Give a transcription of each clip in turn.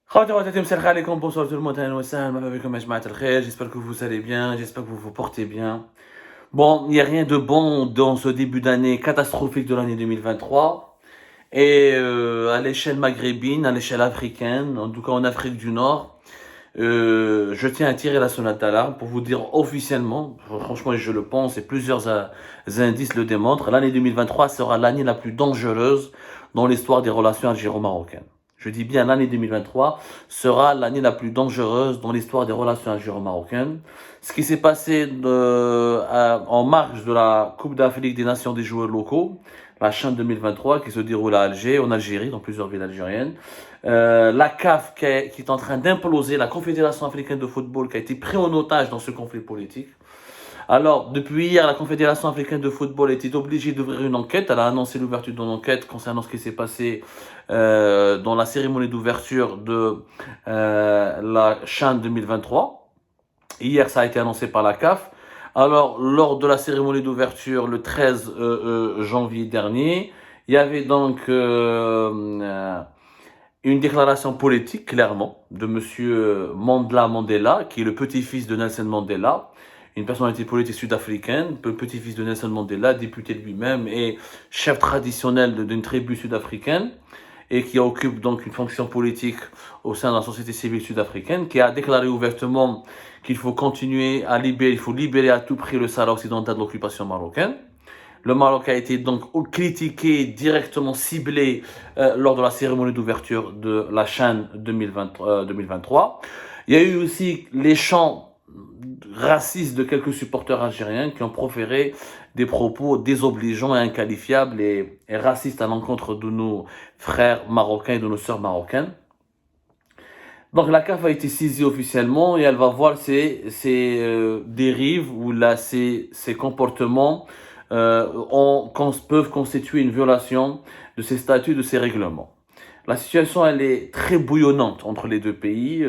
خواتي خواتاتي مساء الخير عليكم bonsoir tout le monde اهلا وسهلا مرحبا بكم يا جماعة الخير. J'espère que vous allez bien, j'espère que vous vous portez bien. Bon, il n'y a rien de bon dans ce début d'année catastrophique de l'année 2023 et à l'échelle maghrébine, à l'échelle africaine, en tout cas en Afrique du Nord, je tiens à tirer la sonnette d'alarme pour vous dire officiellement, franchement je le pense et plusieurs indices le démontrent, l'année 2023 sera l'année la plus dangereuse dans l'histoire des relations algéro-marocaines. Je dis bien l'année 2023 sera l'année la plus dangereuse dans l'histoire des relations algéro-marocaines. Ce qui s'est passé en marge de la Coupe d'Afrique des Nations des joueurs locaux, la CHAN 2023 qui se déroule à Alger, en Algérie, dans plusieurs villes algériennes. La CAF qui est en train d'imploser, la Confédération africaine de football qui a été prise en otage dans ce conflit politique. Alors, depuis hier, la Confédération africaine de football était obligée d'ouvrir une enquête. Elle a annoncé l'ouverture d'une enquête concernant ce qui s'est passé dans la cérémonie d'ouverture de la CHAN 2023. Hier, ça a été annoncé par la CAF. Alors, lors de la cérémonie d'ouverture, le 13 janvier dernier, il y avait donc une déclaration politique, clairement, de monsieur Mandela, qui est le petit-fils de Nelson Mandela, une personnalité politique sud-africaine, petit-fils de Nelson Mandela, député lui-même et chef traditionnel d'une tribu sud-africaine, et qui occupe donc une fonction politique au sein de la société civile sud-africaine, qui a déclaré ouvertement qu'il faut continuer à libérer, il faut libérer à tout prix le Sahara occidental de l'occupation marocaine. Le Maroc a été donc critiqué, directement ciblé lors de la cérémonie d'ouverture de la CHAN 2023. Il y a eu aussi les chants racistes de quelques supporters algériens qui ont proféré des propos désobligeants et inqualifiables et racistes à l'encontre de nos frères marocains et de nos sœurs marocaines. Donc la CAF a été saisie officiellement et elle va voir ces dérives ou là, ces comportements peuvent constituer une violation de ces statuts, de ces règlements. La situation, elle est très bouillonnante entre les deux pays.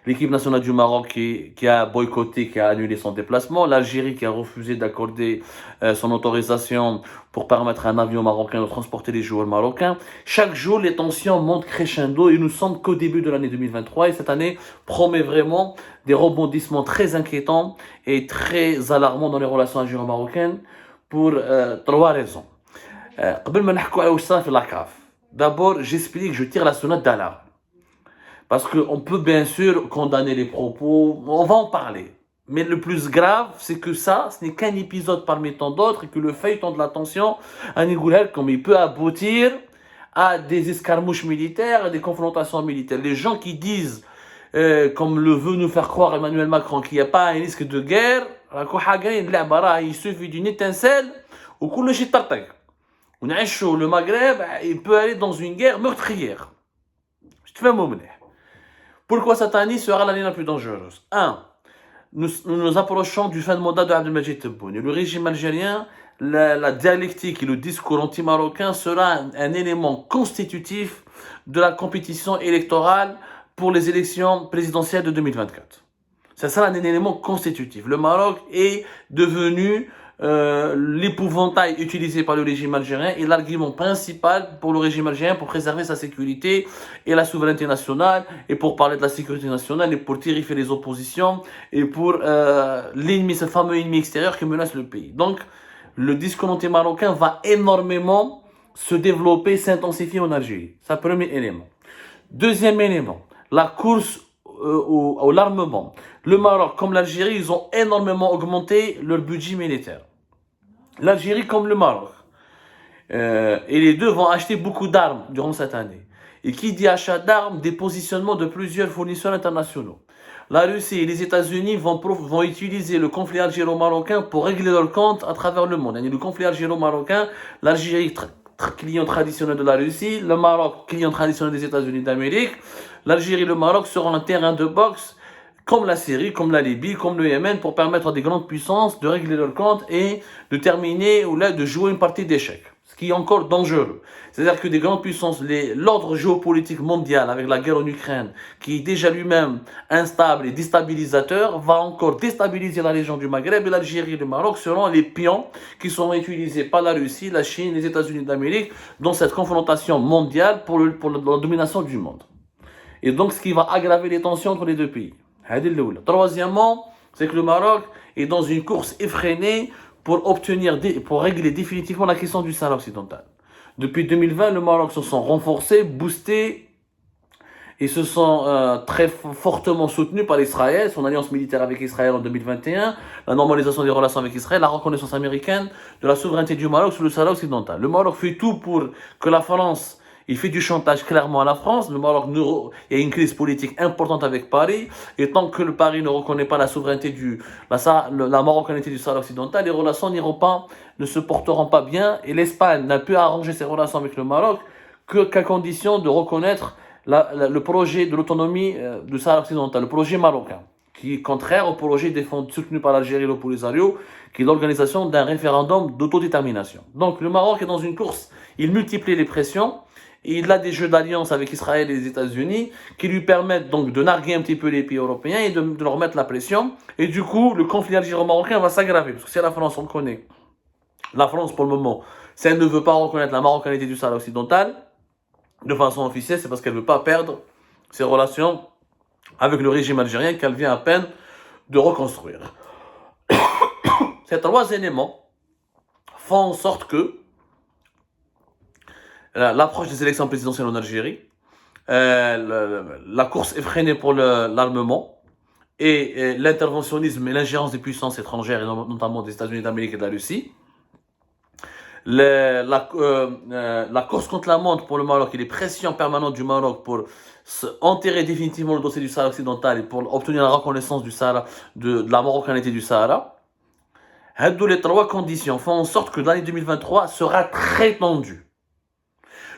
L'équipe nationale du Maroc qui a boycotté, qui a annulé son déplacement. L'Algérie qui a refusé d'accorder son autorisation pour permettre à un avion marocain de transporter les joueurs marocains. Chaque jour, les tensions montent crescendo et nous sommes qu'au début de l'année 2023. Et cette année promet vraiment des rebondissements très inquiétants et très alarmants dans les relations algéro-marocaines pour trois raisons. قبل ما نحكوا على واش صار في la CAF. D'abord, j'explique, je tire la sonnette d'alarme. Parce qu'on peut bien sûr condamner les propos, on va en parler. Mais le plus grave, c'est que ça, ce n'est qu'un épisode parmi tant d'autres et que le feuilleton de la tension, comme il peut aboutir à des escarmouches militaires, à des confrontations militaires. Les gens qui disent, comme le veut nous faire croire Emmanuel Macron, qu'il n'y a pas un risque de guerre, il suffit d'une étincelle, ou كل شيء طرطق. Le Maghreb, il peut aller dans une guerre meurtrière. Je te fais un moment. Pourquoi cette année sera l'année la plus dangereuse? Nous nous approchons du fin de mandat de Abdelmadjid Tebboune. Le régime algérien, la dialectique et le discours anti-marocain sera un élément constitutif de la compétition électorale pour les élections présidentielles de 2024. Ça sera un élément constitutif. Le Maroc est devenu l'épouvantail utilisé par le régime algérien et l'argument principal pour le régime algérien pour préserver sa sécurité et la souveraineté nationale et pour parler de la sécurité nationale et pour terrifier les oppositions et pour l'ennemi, ce fameux ennemi extérieur qui menace le pays. Donc le discours anti-marocain va énormément se développer, s'intensifier en Algérie. C'est le premier élément. Deuxième élément, la course au l'armement. Le Maroc comme l'Algérie, ils ont énormément augmenté leur budget militaire. L'Algérie comme le Maroc. Et les deux vont acheter beaucoup d'armes durant cette année. Et qui dit achat d'armes, des positionnements de plusieurs fournisseurs internationaux. La Russie et les États-Unis vont utiliser le conflit algéro-marocain pour régler leur compte à travers le monde. Le conflit algéro-marocain, l'Algérie client traditionnel de la Russie, le Maroc client traditionnel des États-Unis d'Amérique. L'Algérie et le Maroc seront un terrain de boxe comme la Syrie, comme la Libye, comme le Yémen, pour permettre à des grandes puissances de régler leur compte et de terminer ou là de jouer une partie d'échecs. Ce qui est encore dangereux. C'est-à-dire que des grandes puissances, l'ordre géopolitique mondial avec la guerre en Ukraine, qui est déjà lui-même instable et déstabilisateur, va encore déstabiliser la région du Maghreb et l'Algérie et le Maroc seront les pions qui seront utilisés par la Russie, la Chine, les États-Unis d'Amérique dans cette confrontation mondiale pour la domination du monde. Et donc, ce qui va aggraver les tensions entre les deux pays. Troisièmement, c'est que le Maroc est dans une course effrénée pour régler définitivement la question du Sahara occidental. Depuis 2020, le Maroc se sent renforcé, boosté, et se sont très fortement soutenus par Israël, son alliance militaire avec Israël en 2021, la normalisation des relations avec Israël, la reconnaissance américaine de la souveraineté du Maroc sur le Sahara occidental. Le Maroc fait tout pour que la France, il fait du chantage clairement à la France. Le Maroc, il y a une crise politique importante avec Paris, et tant que le Paris ne reconnaît pas la souveraineté la marocanité du Sahara occidental, les relations ne se porteront pas bien, et l'Espagne n'a pu arranger ses relations avec le Maroc qu'à condition de reconnaître le projet de l'autonomie du Sahara occidental, le projet marocain, qui est contraire au projet soutenu par l'Algérie et le Polisario, qui est l'organisation d'un référendum d'autodétermination. Donc le Maroc est dans une course, il multiplie les pressions, et il a des jeux d'alliance avec Israël et les États-Unis qui lui permettent donc de narguer un petit peu les pays européens et de leur mettre la pression. Et du coup, le conflit algéro-marocain va s'aggraver, parce que si la France reconnaît, la France pour le moment, si elle ne veut pas reconnaître la marocanité du Sahara occidental, de façon officielle, c'est parce qu'elle ne veut pas perdre ses relations avec le régime algérien qu'elle vient à peine de reconstruire. Ces trois éléments font en sorte que l'approche des élections présidentielles en Algérie, la course effrénée pour l'armement et l'interventionnisme et l'ingérence des puissances étrangères, et notamment des États-Unis d'Amérique et de la Russie, la course contre la montre pour le Maroc et les pressions permanentes du Maroc pour enterrer définitivement le dossier du Sahara occidental et pour obtenir la reconnaissance du Sahara, de la marocanité du Sahara, les trois conditions font en sorte que l'année 2023 sera très tendue.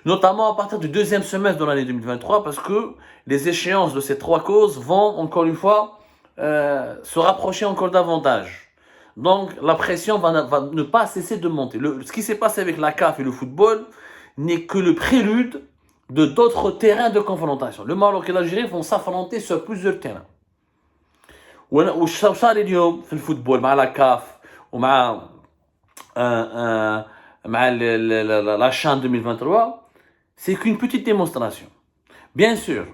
Notamment à partir du deuxième semestre de l'année 2023, parce que les échéances de ces trois causes vont, encore une fois, se rapprocher encore davantage. Donc, la pression va ne pas cesser de monter. Ce qui s'est passé avec la CAF et le football n'est que le prélude de d'autres terrains de confrontation. Le Maroc et l'Algérie vont s'affronter sur plusieurs terrains. وصار اليوم في الفوتبول مع لا CAF ومع مع la CHAN 2023, c'est qu'une petite démonstration. Bien sûr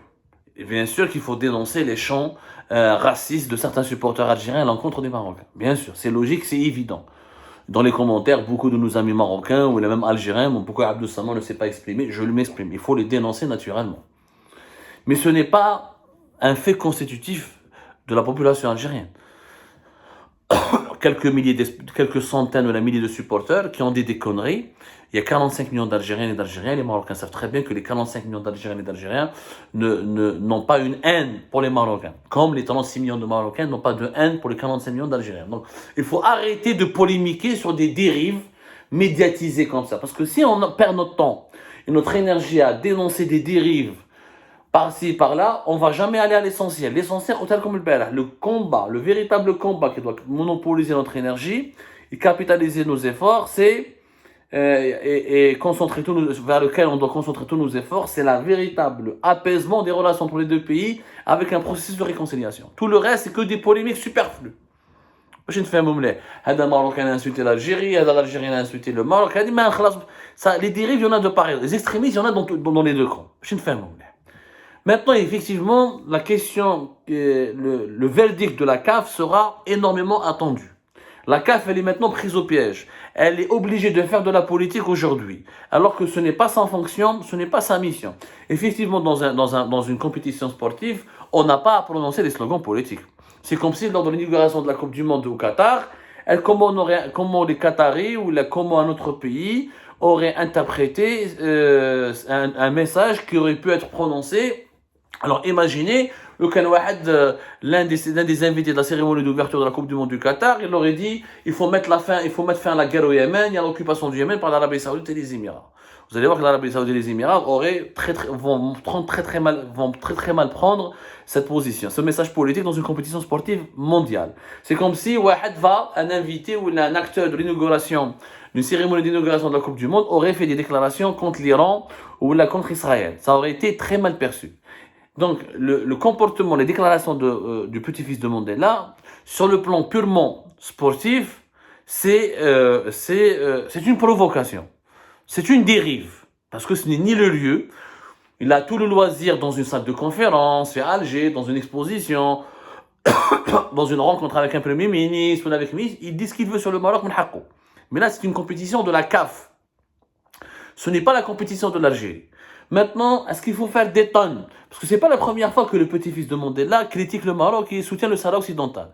qu'il faut dénoncer les chants racistes de certains supporters algériens à l'encontre des Marocains. Bien sûr, c'est logique, c'est évident. Dans les commentaires, beaucoup de nos amis marocains ou les mêmes algériens, pourquoi Abdou Samad ne s'est pas exprimé, je m'exprime. Il faut les dénoncer naturellement. Mais ce n'est pas un fait constitutif de la population algérienne. Quelques centaines ou milliers de supporters qui ont dit des conneries. Il y a 45 millions d'Algériens et d'Algériens. Les Marocains savent très bien que les 45 millions d'Algériens et d'Algériens n'ont pas une haine pour les Marocains. Comme les 36 millions de Marocains n'ont pas de haine pour les 45 millions d'Algériens. Donc, il faut arrêter de polémiquer sur des dérives médiatisées comme ça. Parce que si on perd notre temps et notre énergie à dénoncer des dérives par-ci, par-là, on ne va jamais aller à l'essentiel. L'essentiel, tel comme le combat, le véritable combat qui doit monopoliser notre énergie et capitaliser nos efforts, c'est concentrer vers lequel on doit concentrer tous nos efforts, c'est la véritable apaisement des relations entre les deux pays avec un processus de réconciliation. Tout le reste, c'est que des polémiques superflues. باش نفهموا مليح هذا الماروكان a insulté l'Algérie, هذا l'Algérien a insulté le Maroc, les dérives, il y en a de pareil, les extrémistes, il y en a dans les deux camps. باش نفهموا مليح. Maintenant, effectivement, la question, le verdict de la CAF sera énormément attendu. La CAF, elle est maintenant prise au piège. Elle est obligée de faire de la politique aujourd'hui, alors que ce n'est pas sa fonction, ce n'est pas sa mission. Effectivement, dans une compétition sportive, on n'a pas à prononcer des slogans politiques. C'est comme si lors de l'inauguration de la Coupe du Monde au Qatar, comment les Qataris ou comment un autre pays aurait interprété un message qui aurait pu être prononcé. Alors imaginez, l'un des invités de la cérémonie d'ouverture de la Coupe du Monde du Qatar, il aurait dit il faut mettre fin à la guerre au Yémen, il y a l'occupation du Yémen par l'Arabie Saoudite et les Émirats. Vous allez voir que l'Arabie Saoudite et les Émirats vont très très mal prendre cette position, ce message politique dans une compétition sportive mondiale. C'est comme si un invité ou un acteur de l'inauguration, d'une cérémonie d'inauguration de la Coupe du Monde, aurait fait des déclarations contre l'Iran ou contre Israël. Ça aurait été très mal perçu. Donc, le comportement, les déclarations du petit-fils de Mandela, sur le plan purement sportif, c'est une provocation. C'est une dérive. Parce que ce n'est ni le lieu, Il a tout le loisir dans une salle de conférence, à Alger, dans une exposition, dans une rencontre avec un premier ministre, ou avec un ministre. Il dit ce qu'il veut sur le Maroc, mais là, c'est une compétition de la CAF. Ce n'est pas la compétition de l'Algérie. Maintenant, est-ce qu'il faut faire des tonnes? Parce que ce n'est pas la première fois que le petit-fils de Mandela critique le Maroc et soutient le Sahara occidental.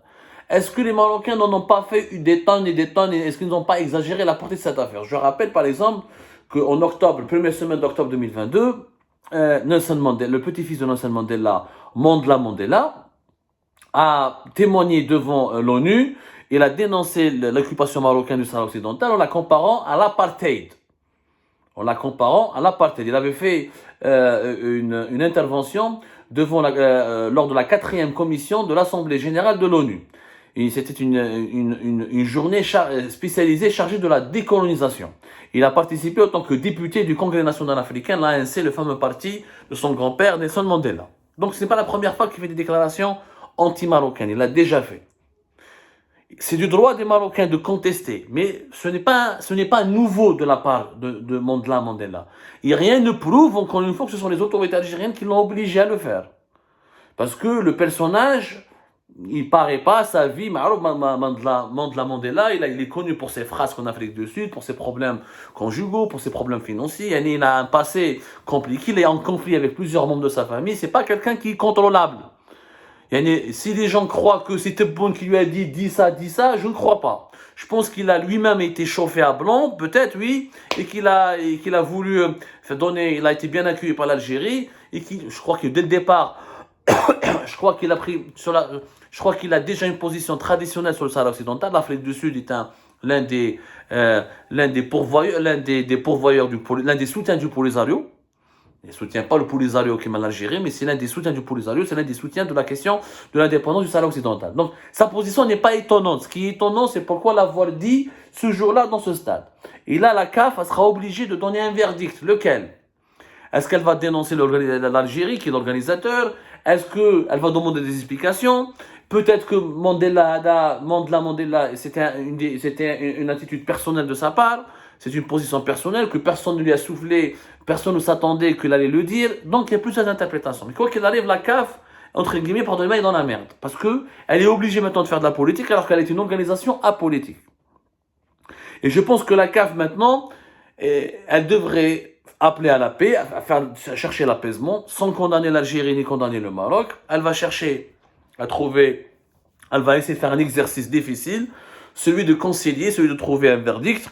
Est-ce que les Marocains n'en ont pas fait des tonnes et des tonnes, et est-ce qu'ils n'ont pas exagéré la portée de cette affaire? Je rappelle par exemple qu'en octobre, première semaine d'octobre 2022, Nelson Mandela, le petit-fils de Nelson Mandela, Mandla Mandela, a témoigné devant l'ONU. Il a dénoncé l'occupation marocaine du Sahara occidental en la comparant à l'apartheid. Il avait fait une intervention lors de la 4e commission de l'Assemblée générale de l'ONU. C'était une journée spécialisée chargée de la décolonisation. Il a participé en tant que député du Congrès national africain, l'ANC, le fameux parti de son grand-père Nelson Mandela. Donc ce n'est pas la première fois qu'il fait des déclarations anti-marocaines, il l'a déjà fait. C'est du droit des Marocains de contester, mais ce n'est pas nouveau de la part de Mandela. Et rien ne prouve, encore une fois, que ce sont les autorités algériennes qui l'ont obligé à le faire. Parce que le personnage, il paraît pas sa vie. Mandela, il est connu pour ses frasques en Afrique du Sud, pour ses problèmes conjugaux, pour ses problèmes financiers. Il a un passé compliqué, il est en conflit avec plusieurs membres de sa famille. C'est pas quelqu'un qui est contrôlable. Si les gens croient que c'était bon qui lui a dit ça, je ne crois pas. Je pense qu'il a lui-même été chauffé à blanc, peut-être oui, et qu'il a voulu donner, il a été bien accueilli par l'Algérie, et je crois que dès le départ, je crois qu'il a déjà une position traditionnelle sur le Sahara occidental. L'Afrique du Sud est l'un des pourvoyeurs, l'un des soutiens du Polisario. Il ne soutient pas le Polisario qui est en Algérie, mais c'est l'un des soutiens du Polisario, c'est l'un des soutiens de la question de l'indépendance du Sahara occidental. Donc, sa position n'est pas étonnante. Ce qui est étonnant, c'est pourquoi l'avoir dit ce jour-là dans ce stade. Et là, la CAF sera obligée de donner un verdict. Lequel? Est-ce qu'elle va dénoncer l'Algérie, qui est l'organisateur? Est-ce qu'elle va demander des explications? Peut-être que Mandela, c'était une attitude personnelle de sa part. C'est une position personnelle que personne ne lui a soufflé, personne ne s'attendait qu'il allait le dire. Donc il y a plusieurs interprétations. Mais quoi qu'il arrive, la CAF, entre guillemets, pardonnez-moi, est dans la merde. Parce qu'elle est obligée maintenant de faire de la politique alors qu'elle est une organisation apolitique. Et je pense que la CAF maintenant, elle devrait appeler à la paix, à chercher l'apaisement, sans condamner l'Algérie ni condamner le Maroc. Elle va chercher elle va essayer de faire un exercice difficile, celui de concilier, celui de trouver un verdict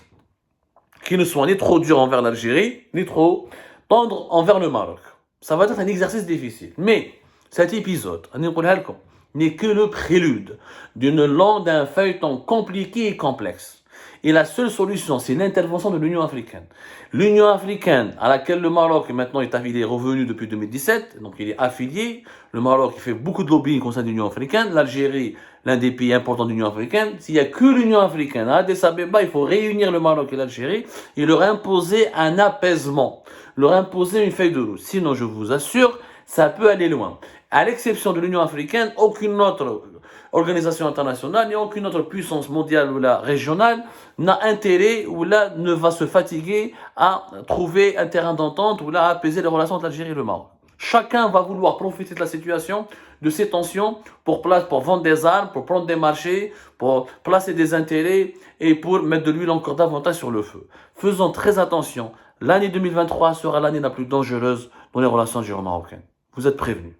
qui ne soit ni trop dur envers l'Algérie, ni trop tendre envers le Maroc. Ça va être un exercice difficile. Mais cet épisode, n'est que le prélude d'un feuilleton compliqué et complexe. Et la seule solution, c'est l'intervention de l'Union africaine. L'Union africaine, à laquelle le Maroc maintenant est affilié, est revenu depuis 2017, donc il est affilié. Le Maroc il fait beaucoup de lobbying au sein de l'Union africaine. L'Algérie, l'un des pays importants de l'Union africaine. S'il n'y a que l'Union africaine à Addis Abeba, il faut réunir le Maroc et l'Algérie et leur imposer un apaisement, leur imposer une feuille de route. Sinon, je vous assure, ça peut aller loin. À l'exception de l'Union africaine, aucune autre organisation internationale, ni aucune autre puissance mondiale ou là, régionale n'a intérêt ou là ne va se fatiguer à trouver un terrain d'entente ou là à apaiser les relations entre l'Algérie et le Maroc. Chacun va vouloir profiter de la situation, de ces tensions pour vendre des armes, pour prendre des marchés, pour placer des intérêts et pour mettre de l'huile encore davantage sur le feu. Faisons très attention. L'année 2023 sera l'année la plus dangereuse dans les relations algéro-marocaines. Vous êtes prévenus.